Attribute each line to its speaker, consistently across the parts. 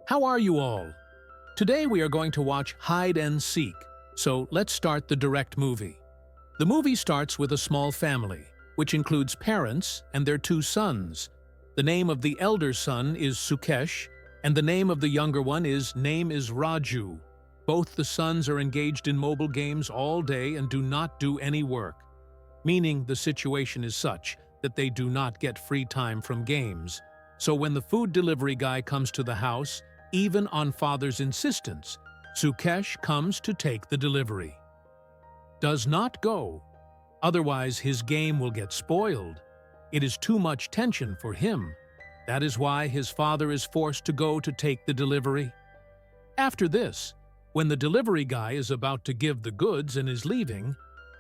Speaker 1: How are you all? Today we are going to watch Hide and Seek, so let's start the direct movie. The movie starts with a small family, which includes parents and their two sons. The name of the elder son is Sukesh, and the name of the younger one is Raju. Both the sons are engaged in mobile games all day and do not do any work, meaning the situation is such that they do not get free time from games. So when the food delivery guy comes to the house, even on father's insistence, Sukesh comes to take the delivery. Does not go, otherwise his game will get spoiled. It is too much tension for him. That is why his father is forced to go to take the delivery. After this, when the delivery guy is about to give the goods and is leaving,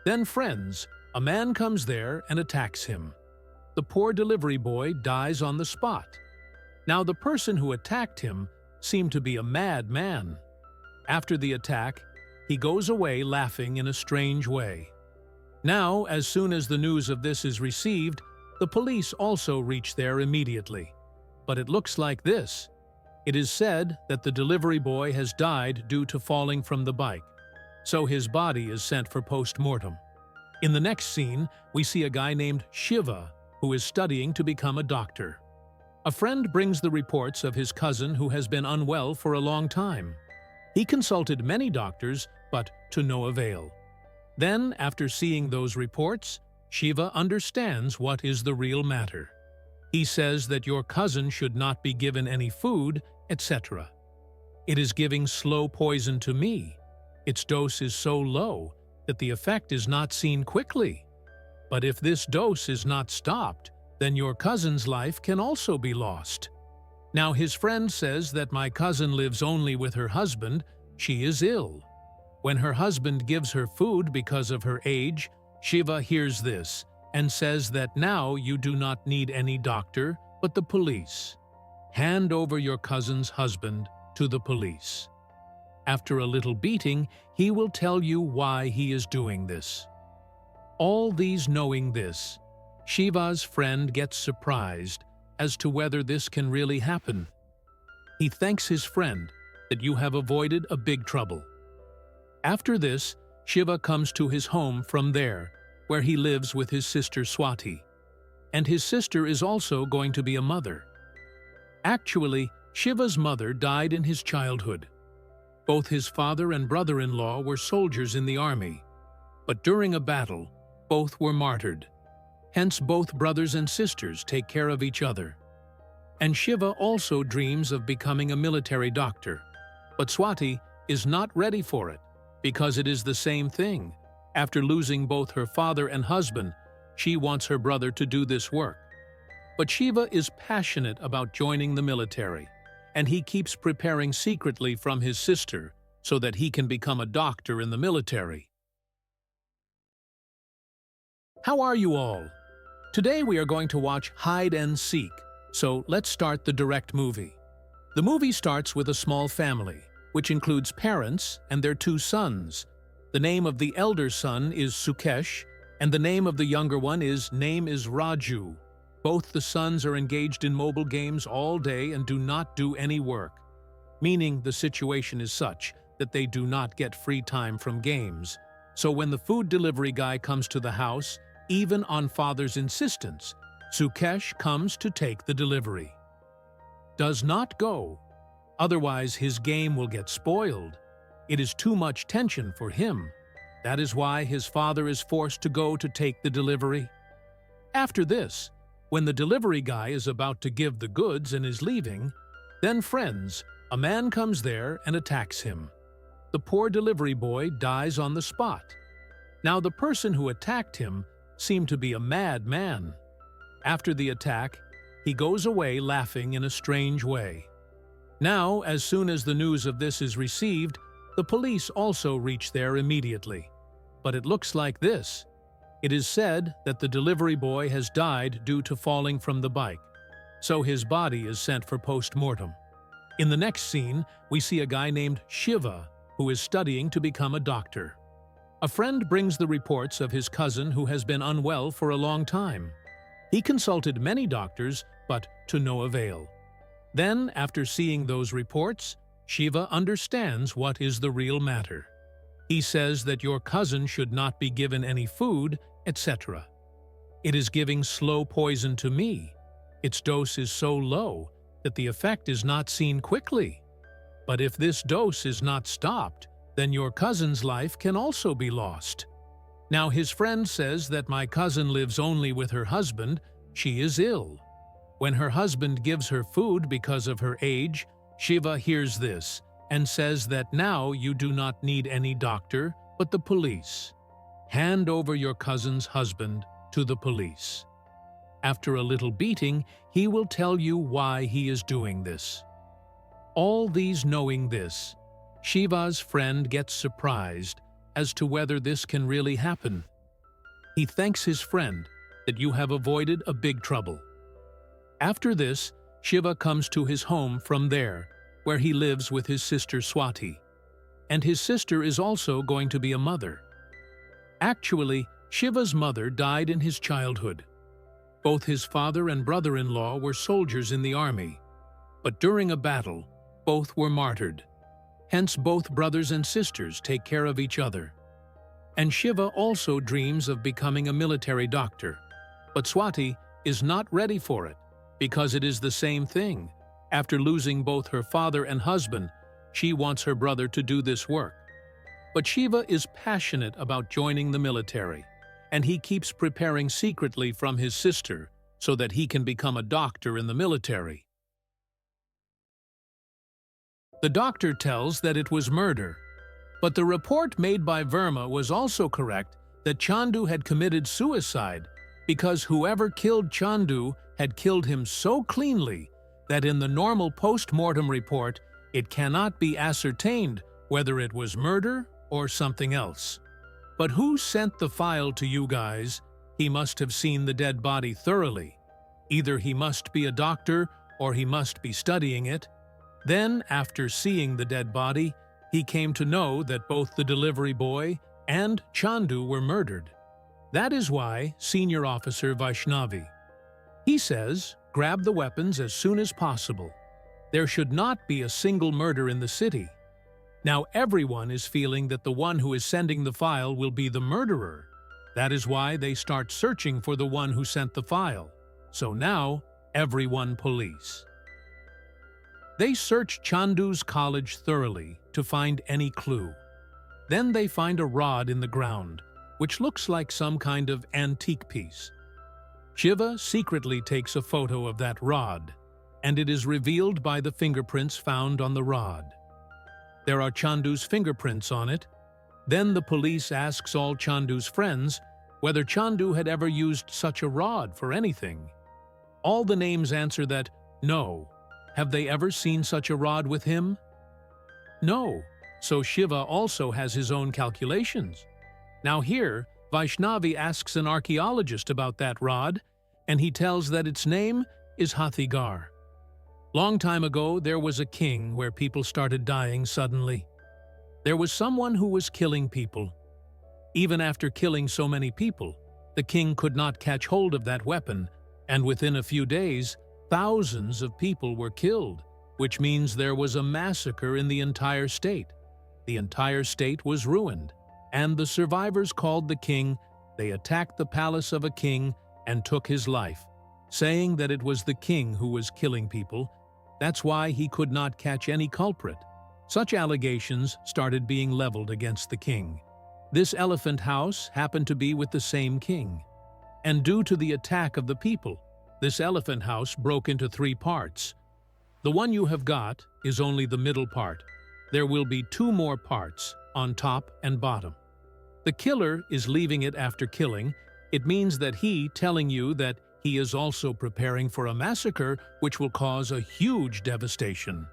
Speaker 1: then friends, a man comes there and attacks him. The poor delivery boy dies on the spot. Now the person who attacked him seemed to be a mad man. After the attack, he goes away laughing in a strange way. Now, as soon as the news of this is received, the police also reach there immediately. But it looks like this. It is said that the delivery boy has died due to falling from the bike, so his body is sent for post-mortem. In the next scene, we see a guy named Shiva, who is studying to become a doctor. A friend brings the reports of his cousin who has been unwell for a long time. He consulted many doctors, but to no avail. Then, after seeing those reports, Shiva understands what is the real matter. He says that your cousin should not be given any food, etc. It is giving slow poison to me. Its dose is so low that the effect is not seen quickly. But if this dose is not stopped, then your cousin's life can also be lost. Now his friend says that my cousin lives only with her husband. She is ill. When her husband gives her food because of her age, Shiva hears this and says that now you do not need any doctor, but the police. Hand over your cousin's husband to the police. After a little beating, he will tell you why he is doing this. All these knowing this, Shiva's friend gets surprised as to whether this can really happen. He thanks his friend that you have avoided a big trouble. After this, Shiva comes to his home from there, where he lives with his sister Swati. And his sister is also going to be a mother. Actually, Shiva's mother died in his childhood. Both his father and brother-in-law were soldiers in the army, but during a battle, both were martyred. Hence both brothers and sisters take care of each other. And Shiva also dreams of becoming a military doctor. But Swati is not ready for it, because it is the same thing. After losing both her father and husband, she wants her brother to do this work. But Shiva is passionate about joining the military, and he keeps preparing secretly from his sister so that he can become a doctor in the military. How are you all? Today we are going to watch Hide and Seek, so let's start the direct movie. The movie starts with a small family, which includes parents and their two sons. The name of the elder son is Sukesh, and the name of the younger one is Raju. Both the sons are engaged in mobile games all day and do not do any work, meaning the situation is such that they do not get free time from games. So when the food delivery guy comes to the house, even on father's insistence, Sukesh comes to take the delivery. Does not go, otherwise his game will get spoiled. It is too much tension for him. That is why his father is forced to go to take the delivery. After this, when the delivery guy is about to give the goods and is leaving, then friends, a man comes there and attacks him. The poor delivery boy dies on the spot. Now the person who attacked him seemed to be a mad man. After the attack, he goes away laughing in a strange way. Now, as soon as the news of this is received, the police also reach there immediately. But it looks like this. It is said that the delivery boy has died due to falling from the bike, so his body is sent for post-mortem. In the next scene, we see a guy named Shiva, who is studying to become a doctor. A friend brings the reports of his cousin who has been unwell for a long time. He consulted many doctors, but to no avail. Then, after seeing those reports, Shiva understands what is the real matter. He says that your cousin should not be given any food, etc. It is giving slow poison to me. Its dose is so low that the effect is not seen quickly. But if this dose is not stopped, then your cousin's life can also be lost. Now his friend says that my cousin lives only with her husband. She is ill. When her husband gives her food because of her age, Shiva hears this and says that now you do not need any doctor, but the police. Hand over your cousin's husband to the police. After a little beating, he will tell you why he is doing this. All these knowing this, Shiva's friend gets surprised as to whether this can really happen. He thanks his friend that you have avoided a big trouble. After this, Shiva comes to his home from there, where he lives with his sister Swati. And his sister is also going to be a mother. Actually, Shiva's mother died in his childhood. Both his father and brother-in-law were soldiers in the army, but during a battle, both were martyred. Hence both brothers and sisters take care of each other. And Shiva also dreams of becoming a military doctor, but Swati is not ready for it because it is the same thing. After losing both her father and husband, she wants her brother to do this work. But Shiva is passionate about joining the military, and he keeps preparing secretly from his sister so that he can become a doctor in the military. The doctor tells that it was murder, but the report made by Verma was also correct that Chandu had committed suicide because whoever killed Chandu had killed him so cleanly that in the normal post-mortem report it cannot be ascertained whether it was murder or something else. But who sent the file to you guys? He must have seen the dead body thoroughly. Either he must be a doctor or he must be studying it. Then, after seeing the dead body, he came to know that both the delivery boy and Chandu were murdered. That is why Senior Officer Vaishnavi. He says, grab the weapons as soon as possible. There should not be a single murder in the city. Now everyone is feeling that the one who is sending the file will be the murderer. That is why they start searching for the one who sent the file. So now, everyone police. They search Chandu's college thoroughly to find any clue. Then they find a rod in the ground, which looks like some kind of antique piece. Shiva secretly takes a photo of that rod, and it is revealed by the fingerprints found on the rod. There are Chandu's fingerprints on it. Then the police asks all Chandu's friends whether Chandu had ever used such a rod for anything. All the names answer that, no. Have they ever seen such a rod with him? No. So Shiva also has his own calculations. Now here, Vaishnavi asks an archaeologist about that rod, and he tells that its name is Hathigar. Long time ago, there was a king where people started dying suddenly. There was someone who was killing people. Even after killing so many people, the king could not catch hold of that weapon, and within a few days, thousands of people were killed, which means there was a massacre in the entire state. The entire state was ruined, and the survivors called the king. They attacked the palace of a king and took his life, saying that it was the king who was killing people. That's why he could not catch any culprit. Such allegations started being leveled against the king. This elephant house happened to be with the same king. And due to the attack of the people, this elephant house broke into 3 parts. The one you have got is only the middle part. There will be 2 more parts, on top and bottom. The killer is leaving it after killing. It means that he telling you that he is also preparing for a massacre which will cause a huge devastation.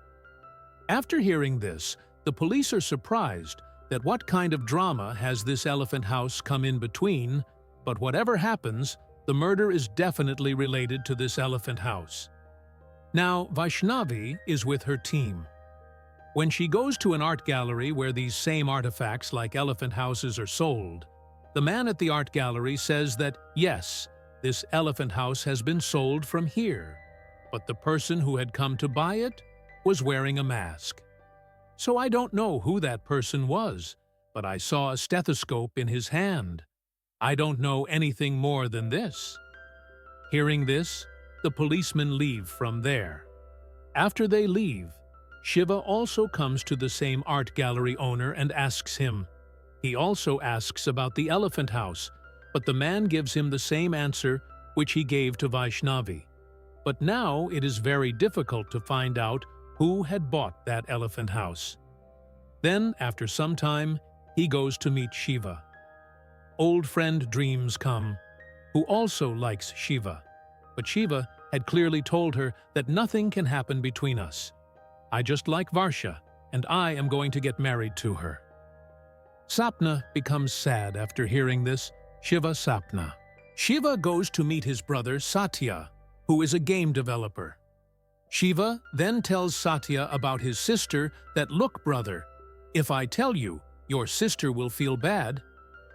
Speaker 1: After hearing this, the police are surprised that what kind of drama has this elephant house come in between, but whatever happens, the murder is definitely related to this elephant house. Now, Vaishnavi is with her team. When she goes to an art gallery where these same artifacts like elephant houses are sold, the man at the art gallery says that, yes, this elephant house has been sold from here. but the person who had come to buy it was wearing a mask. So I don't know who that person was, but I saw a stethoscope in his hand. I don't know anything more than this." Hearing this, the policemen leave from there. After they leave, Shiva also comes to the same art gallery owner and asks him. He also asks about the elephant house, but the man gives him the same answer which he gave to Vaishnavi. But now it is very difficult to find out who had bought that elephant house. Then, after some time, he goes to meet Shiva. Old friend Dreams come, who also likes Shiva, but Shiva had clearly told her that nothing can happen between us. I just like Varsha, and I am going to get married to her. Sapna becomes sad after hearing this. Shiva Sapna. Shiva goes to meet his brother Satya, who is a game developer. Shiva then tells Satya about his sister that, "Look, brother, if I tell you, your sister will feel bad,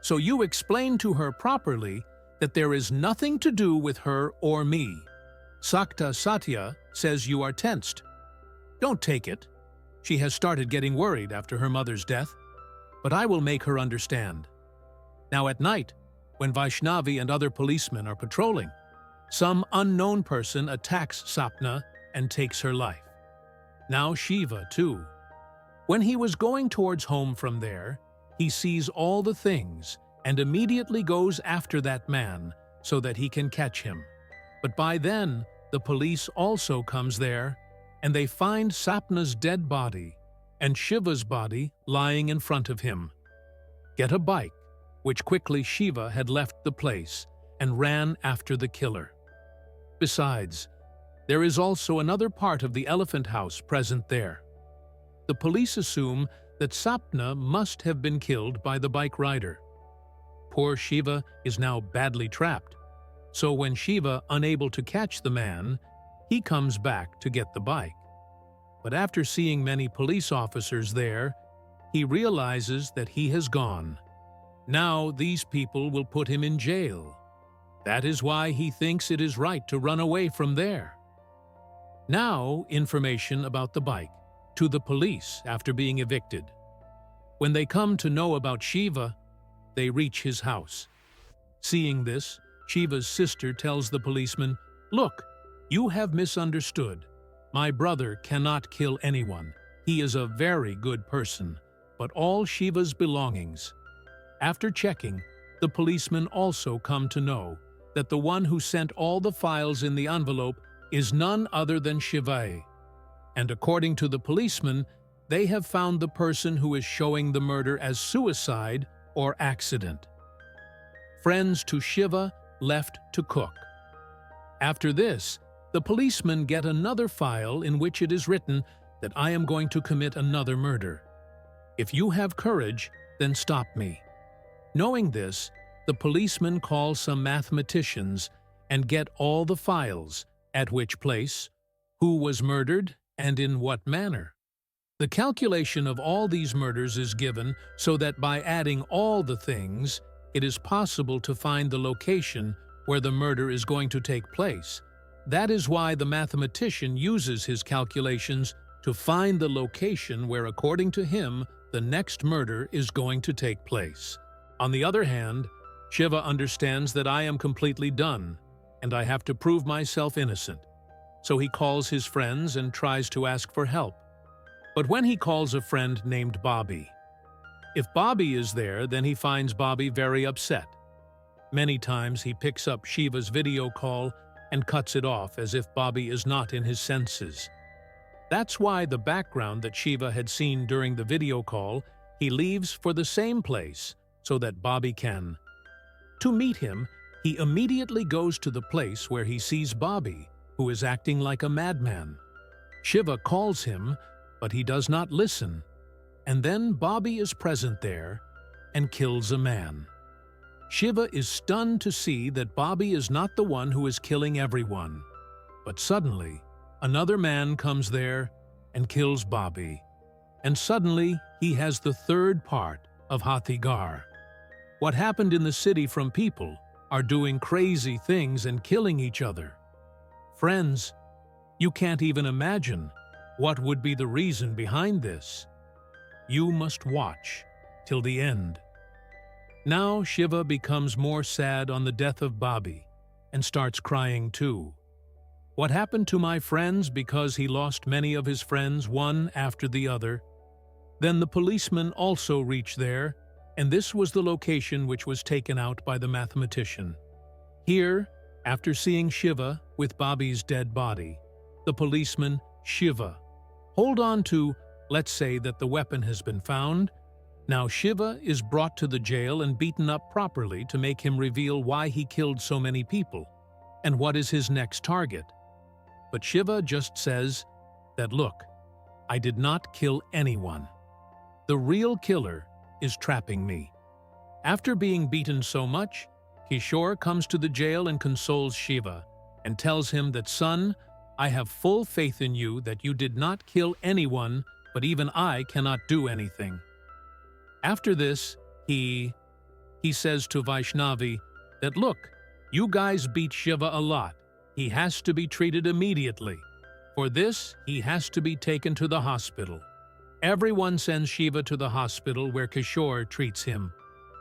Speaker 1: so you explain to her properly that there is nothing to do with her or me." Satya says you are tensed. Don't take it. She has started getting worried after her mother's death, but I will make her understand. Now at night, when Vaishnavi and other policemen are patrolling, some unknown person attacks Sapna and takes her life. Now Shiva too. When he was going towards home from there, he sees all the things and immediately goes after that man so that he can catch him. But by then, the police also comes there, and they find Sapna's dead body and Shiva's body lying in front of him. Get a bike, which quickly Shiva had left the place and ran after the killer. Besides, there is also another part of the elephant house present there. The police assume that Sapna must have been killed by the bike rider. Poor Shiva is now badly trapped, so when Shiva, unable to catch the man, he comes back to get the bike. But after seeing many police officers there, he realizes that he has gone. Now these people will put him in jail. That is why he thinks it is right to run away from there. Now, information about the bike to the police after being evicted. When they come to know about Shiva, they reach his house. Seeing this, Shiva's sister tells the policeman, "Look, you have misunderstood. My brother cannot kill anyone. He is a very good person, but all Shiva's belongings." After checking, the policemen also come to know that the one who sent all the files in the envelope is none other than Shiva. And according to the policemen, they have found the person who is showing the murder as suicide or accident. Friends to Shiva left to cook. After this, the policemen get another file in which it is written that I am going to commit another murder. If you have courage, then stop me. Knowing this, the policemen call some mathematicians and get all the files, at which place, who was murdered, and in what manner. The calculation of all these murders is given so that by adding all the things, it is possible to find the location where the murder is going to take place. That is why the mathematician uses his calculations to find the location where, according to him, the next murder is going to take place. On the other hand, Shiva understands that I am completely done, and I have to prove myself innocent. So he calls his friends and tries to ask for help. But when he calls a friend named Bobby, if Bobby is there, then he finds Bobby very upset. Many times he picks up Shiva's video call and cuts it off as if Bobby is not in his senses. That's why the background that Shiva had seen during the video call, he leaves for the same place so that Bobby can. To meet him, he immediately goes to the place where he sees Bobby, who is acting like a madman. Shiva calls him, but he does not listen. And then Bobby is present there and kills a man. Shiva is stunned to see that Bobby is not the one who is killing everyone. But suddenly, another man comes there and kills Bobby. And suddenly, he has the third part of Hathigar. What happened in the city from people are doing crazy things and killing each other. Friends, You can't even imagine what would be the reason behind this. You must watch till the end. Now Shiva becomes more sad on the death of Bobby and starts crying too. What happened to my friends because he lost many of his friends one after the other? Then the policemen also reached there, and this was the location which was taken out by the mathematician. Here, after seeing Shiva with Bobby's dead body, the policeman, Shiva, hold on to, let's say that the weapon has been found. Now Shiva is brought to the jail and beaten up properly to make him reveal why he killed so many people and what is his next target. But Shiva just says that, look, I did not kill anyone. The real killer is trapping me. After being beaten so much, Kishore comes to the jail and consoles Shiva and tells him that, son, I have full faith in you that you did not kill anyone, but even I cannot do anything. After this, he says to Vaishnavi that, look, you guys beat Shiva a lot. He has to be treated immediately. For this, he has to be taken to the hospital. Everyone sends Shiva to the hospital where Kishore treats him.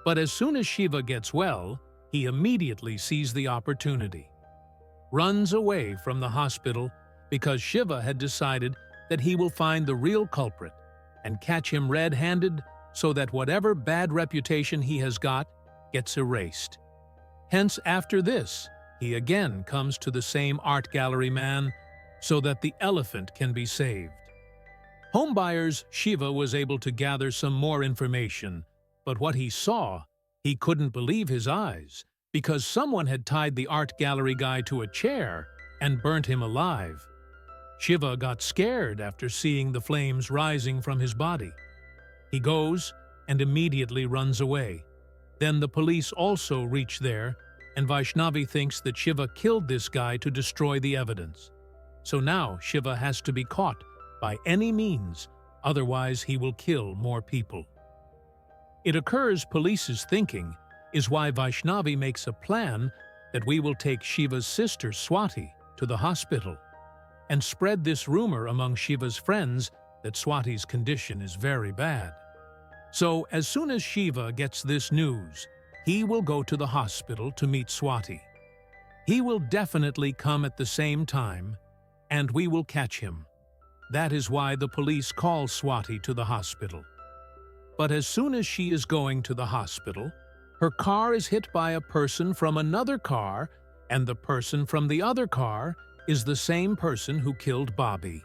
Speaker 1: But as soon as Shiva gets well, he immediately sees the opportunity. Runs away from the hospital because Shiva had decided that he will find the real culprit and catch him red-handed so that whatever bad reputation he has got gets erased. Hence, after this, he again comes to the same art gallery man so that the elephant can be saved. Homebuyers Shiva was able to gather some more information, but what he saw, he couldn't believe his eyes, because someone had tied the art gallery guy to a chair and burnt him alive. Shiva got scared after seeing the flames rising from his body. He goes and immediately runs away. Then the police also reach there, and Vaishnavi thinks that Shiva killed this guy to destroy the evidence. So now Shiva has to be caught by any means, otherwise he will kill more people. It occurs police's thinking is why Vaishnavi makes a plan that we will take Shiva's sister Swati to the hospital and spread this rumor among Shiva's friends that Swati's condition is very bad. So as soon as Shiva gets this news, he will go to the hospital to meet Swati. He will definitely come at the same time, and we will catch him. That is why the police call Swati to the hospital. But as soon as she is going to the hospital, her car is hit by a person from another car, and the person from the other car is the same person who killed Bobby.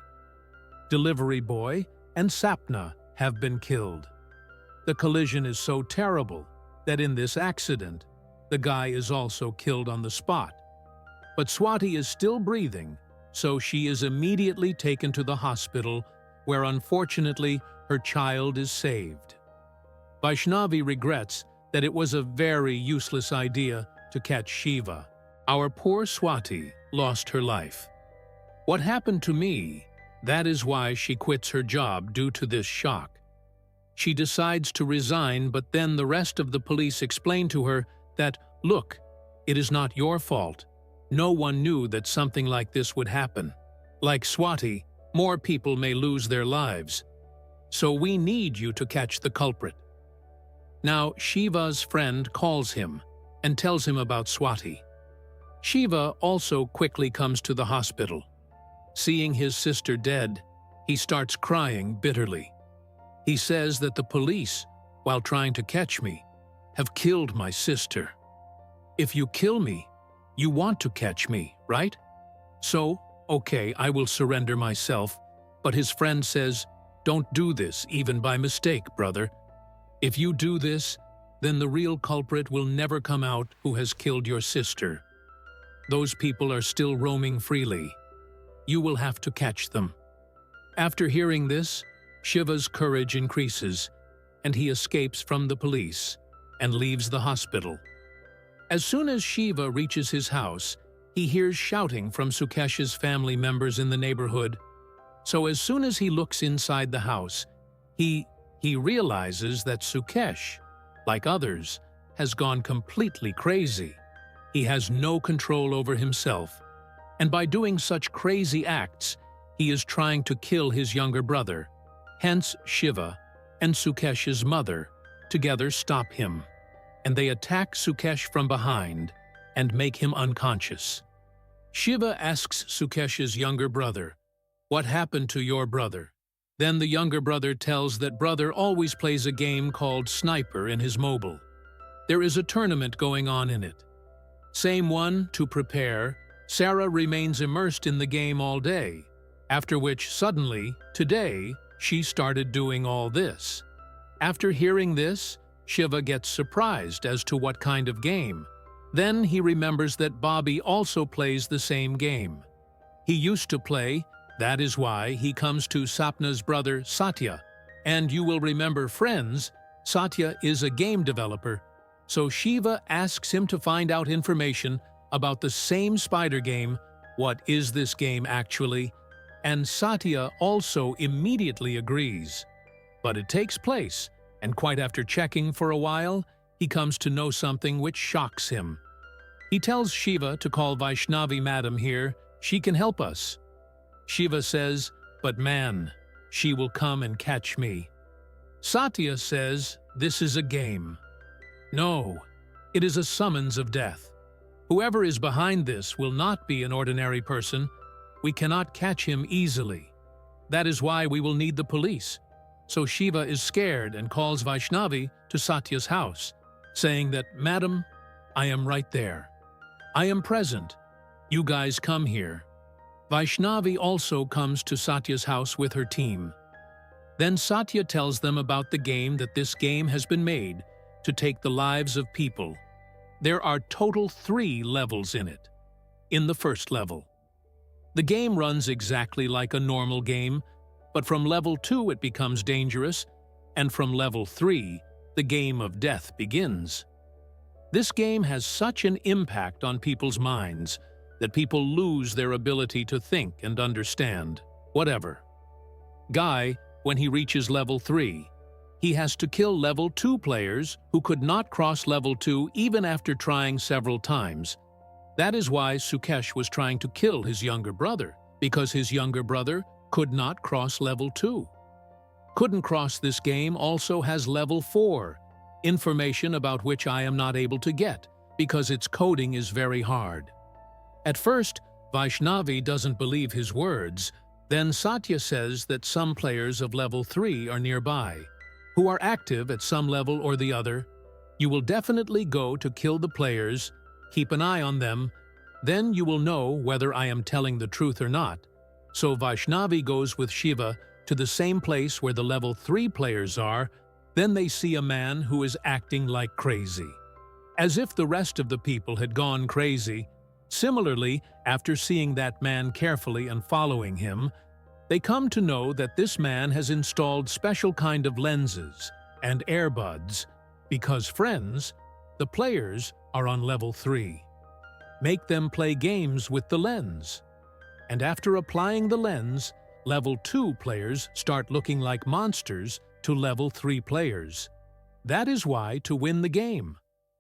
Speaker 1: Delivery boy and Sapna have been killed. The collision is so terrible that in this accident, the guy is also killed on the spot. But Swati is still breathing, so she is immediately taken to the hospital, where unfortunately her child is saved. Vaishnavi regrets that it was a very useless idea to catch Shiva. Our poor Swati lost her life. What happened to me? That is why she quits her job due to this shock. She decides to resign, but then the rest of the police explain to her that, look, it is not your fault. No one knew that something like this would happen. Like Swati, more people may lose their lives. So we need you to catch the culprit. Now Shiva's friend calls him and tells him about Swati. Shiva also quickly comes to the hospital. Seeing his sister dead, he starts crying bitterly. He says that the police, while trying to catch me, have killed my sister. If you kill me, you want to catch me, right? So, okay, I will surrender myself, but his friend says, don't do this even by mistake, brother. If you do this, then the real culprit will never come out who has killed your sister. Those people are still roaming freely. You will have to catch them. After hearing this, Shiva's courage increases, and he escapes from the police and leaves the hospital. As soon as Shiva reaches his house, he hears shouting from Sukesh's family members in the neighborhood. So as soon as he looks inside the house, he realizes that Sukesh, like others, has gone completely crazy. He has no control over himself, And by doing such crazy acts, he is trying to kill his younger brother. Hence, Shiva and Sukesh's mother together stop him, and they attack Sukesh from behind and make him unconscious. Shiva asks Sukesh's younger brother, "What happened to your brother?" Then the younger brother tells that brother always plays a game called Sniper in his mobile. There is a tournament going on in it. Same one, to prepare, Sarah remains immersed in the game all day, after which suddenly, today, she started doing all this. After hearing this, Shiva gets surprised as to what kind of game. Then he remembers that Bobby also plays the same game. He used to play, that is why he comes to Sapna's brother Satya. And you will remember, friends, Satya is a game developer, so Shiva asks him to find out information about the same spider game. What is this game actually? And Satya also immediately agrees. But it takes place, and quite after checking for a while, he comes to know something which shocks him. He tells Shiva to call Vaishnavi madam here, she can help us. Shiva says, "But man, she will come and catch me." Satya says, "This is a game." No, it is a summons of death. Whoever is behind this will not be an ordinary person. We cannot catch him easily. That is why we will need the police. So Shiva is scared and calls Vaishnavi to Satya's house, saying that, "Madam, I am right there. I am present. You guys come here." Vaishnavi also comes to Satya's house with her team. Then Satya tells them about the game, that this game has been made to take the lives of people. There are total 3 levels in it. In the first level, the game runs exactly like a normal game, but from level 2 it becomes dangerous, and from level 3, the game of death begins. This game has such an impact on people's minds that people lose their ability to think and understand whatever. Guy, when he reaches level 3, he has to kill level 2 players who could not cross level 2 even after trying several times. That is why Sukesh was trying to kill his younger brother, because his younger brother could not cross level 2. Couldn't cross this game also has level 4, information about which I am not able to get, because its coding is very hard. At first, Vaishnavi doesn't believe his words. Then Satya says that some players of level 3 are nearby, who are active at some level or the other. You will definitely go to kill the players, keep an eye on them, then you will know whether I am telling the truth or not. So Vaishnavi goes with Shiva to the same place where the level 3 players are. Then they see a man who is acting like crazy, as if the rest of the people had gone crazy. Similarly, after seeing that man carefully and following him, they come to know that this man has installed special kind of lenses and earbuds, because friends, the players are on level 3. Make them play games with the lens. And after applying the lens, level 2 players start looking like monsters to level 3 players. That is why, to win the game,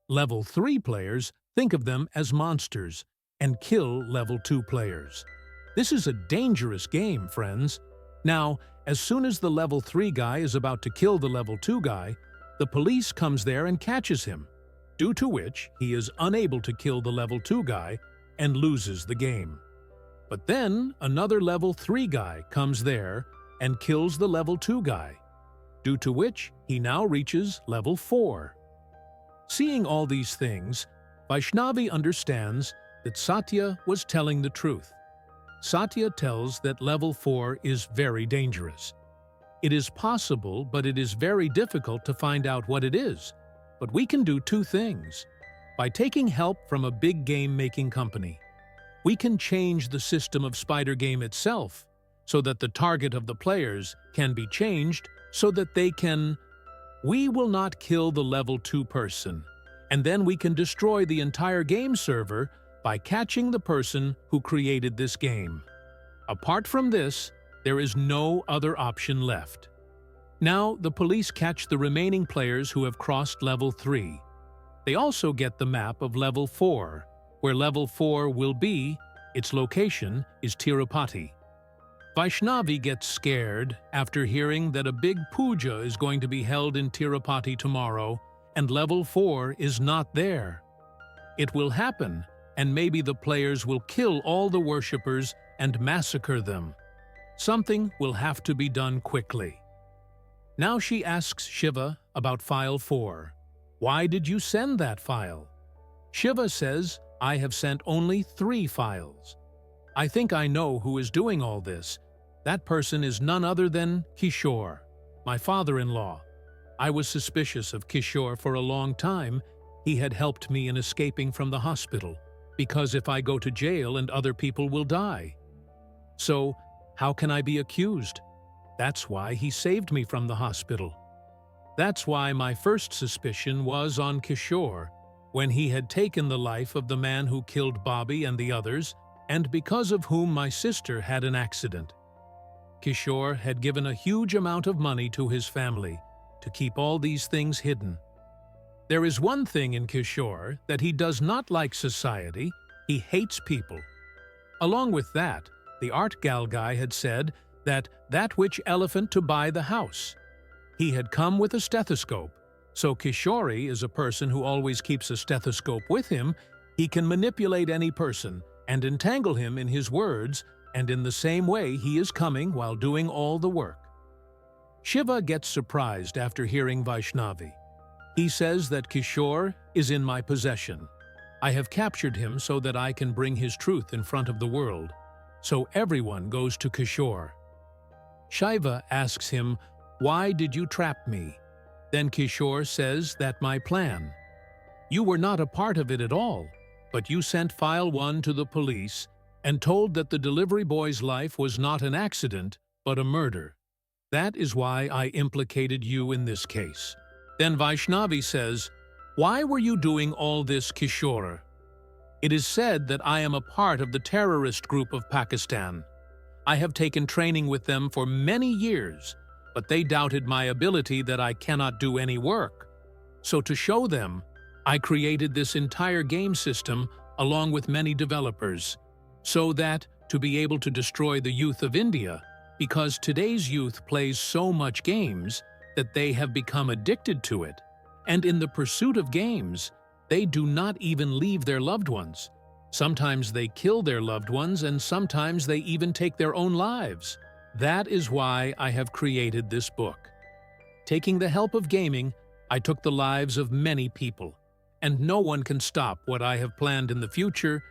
Speaker 1: level 3 players think of them as monsters and kill level 2 players. This is a dangerous game, friends. Now, as soon as the level 3 guy is about to kill the level 2 guy, the police comes there and catches him, due to which he is unable to kill the level 2 guy and loses the game. But then another level 3 guy comes there and kills the level 2 guy, due to which he now reaches level 4. Seeing all these things, Vaishnavi understands that Satya was telling the truth. Satya tells that level 4 is very dangerous. It is possible, but it is very difficult to find out what it is. But we can do 2 things. By taking help from a big game-making company, we can change the system of Spider Game itself so that the target of the players can be changed so that they can... We will not kill the level 2 person, and then we can destroy the entire game server by catching the person who created this game. Apart from this, there is no other option left. Now, the police catch the remaining players who have crossed level 3. They also get the map of level 4, where level 4 will be, Its location is Tirupati. Vaishnavi gets scared after hearing that a big puja is going to be held in Tirupati tomorrow, and level 4 is not there. It will happen, and maybe the players will kill all the worshippers and massacre them. Something will have to be done quickly. Now she asks Shiva about file 4. Why did you send that file? Shiva says, I have sent only 3 files. I think I know who is doing all this. That person is none other than Kishore, my father-in-law. I was suspicious of Kishore for a long time. He had helped me in escaping from the hospital, because if I go to jail and other people will die. So, how can I be accused? That's why he saved me from the hospital. That's why my first suspicion was on Kishore, when he had taken the life of the man who killed Bobby and the others, and because of whom my sister had an accident. Kishore had given a huge amount of money to his family to keep all these things hidden. There is one thing in Kishore that he does not like society. He hates people. Along with that, the art gal guy had said that which elephant to buy the house. He had come with a stethoscope, so Kishore is a person who always keeps a stethoscope with him. He can manipulate any person and entangle him in his words, and in the same way he is coming while doing all the work. Shiva gets surprised after hearing Vaishnavi. He says that Kishore is in my possession. I have captured him so that I can bring his truth in front of the world. So everyone goes to Kishore. Shiva asks him, why did you trap me? Then Kishore says that my plan. You were not a part of it at all, but you sent file 1 to the police and told that the delivery boy's life was not an accident, but a murder. That is why I implicated you in this case. Then Vaishnavi says, why were you doing all this, Kishore? It is said that I am a part of the terrorist group of Pakistan. I have taken training with them for many years, but they doubted my ability that I cannot do any work. So to show them, I created this entire game system along with many developers, so that to be able to destroy the youth of India, because today's youth plays so much games that they have become addicted to it, and in the pursuit of games, they do not even leave their loved ones. Sometimes they kill their loved ones, and sometimes they even take their own lives. That is why I have created this book. Taking the help of gaming, I took the lives of many people, and no one can stop what I have planned in the future.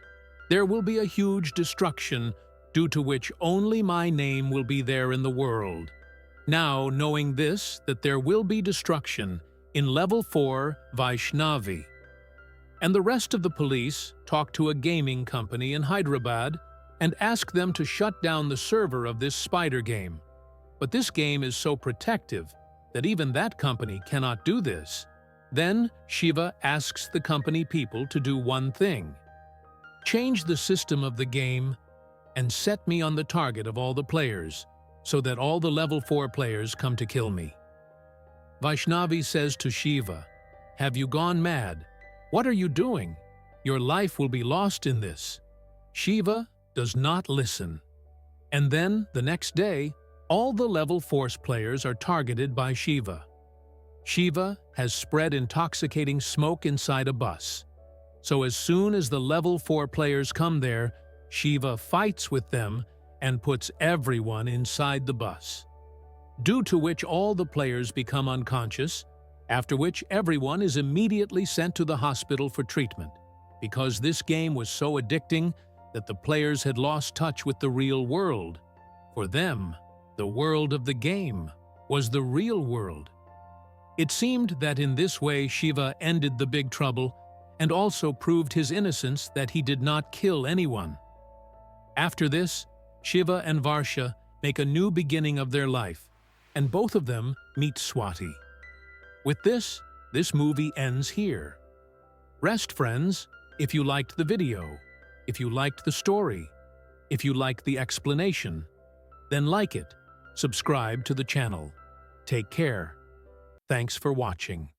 Speaker 1: There will be a huge destruction, due to which only my name will be there in the world. Now, knowing this, that there will be destruction, in level 4, Vaishnavi and the rest of the police talk to a gaming company in Hyderabad and ask them to shut down the server of this spider game. But this game is so protective that even that company cannot do this. Then Shiva asks the company people to do one thing: change the system of the game and set me on the target of all the players, so that all the level 4 players come to kill me. Vaishnavi says to Shiva, have you gone mad? What are you doing? Your life will be lost in this. Shiva does not listen. And then, the next day, all the level 4 players are targeted by Shiva. Shiva has spread intoxicating smoke inside a bus. So as soon as the level 4 players come there, Shiva fights with them and puts everyone inside the bus. Due to which all the players become unconscious, after which everyone is immediately sent to the hospital for treatment, because this game was so addicting that the players had lost touch with the real world. For them, the world of the game was the real world. It seemed that in this way Shiva ended the big trouble and also proved his innocence, that he did not kill anyone. After this, Shiva and Varsha make a new beginning of their life, and both of them meet Swati. With this movie ends here. Rest, friends, if you liked the video, if you liked the story, if you liked the explanation, then like it, subscribe to the channel. Take care. Thanks for watching.